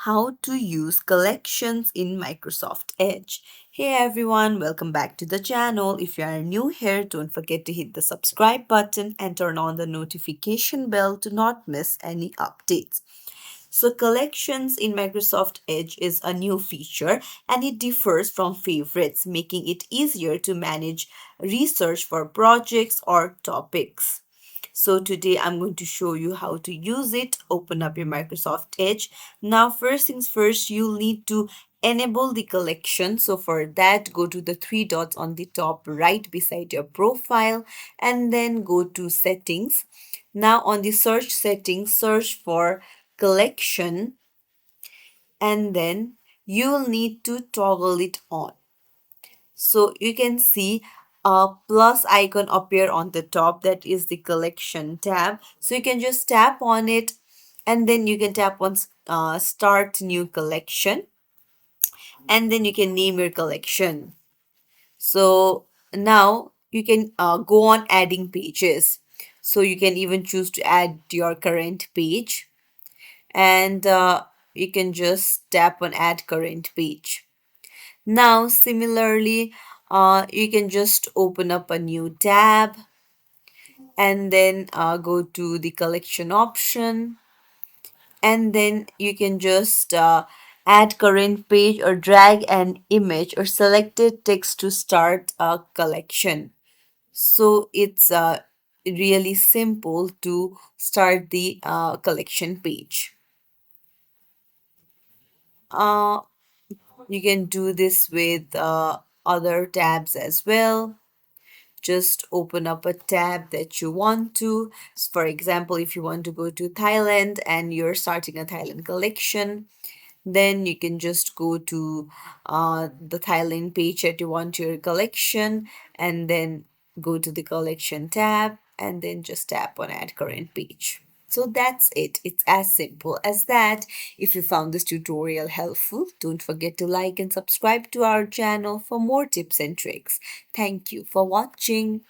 how to use collections in Microsoft Edge. Hey everyone, welcome back to the channel. If you are new here, don't forget to hit the subscribe button and turn on the notification bell to not miss any updates. So, collections in Microsoft Edge is a new feature and it differs from favorites, making it easier to manage research for projects or topics. So today I'm going to show you how to use it. Open up your Microsoft Edge. Now, first things first, you'll need to enable the collection. So for that, go to the three dots on the top right beside your profile and then go to settings. Now on the search settings, search for collection and then you'll need to toggle it on. So you can see a plus icon appear on the top, that is the collection tab. So you can just tap on it and then you can tap on start new collection and then you can name your collection. So now you can go on adding pages. So you can even choose to add your current page and you can just tap on add current page. Now, similarly, you can just open up a new tab and then go to the collection option and then you can just add current page or drag an image or selected text to start a collection. So it's really simple to start the collection page. Uh, you can do this with other tabs as well. Just open up a tab that you want to. For example, if you want to go to Thailand and you're starting a Thailand collection, then you can just go to the Thailand page that you want your collection and then go to the collection tab and then just tap on add current page. So that's it. It's as simple as that. If you found this tutorial helpful, don't forget to like and subscribe to our channel for more tips and tricks. Thank you for watching.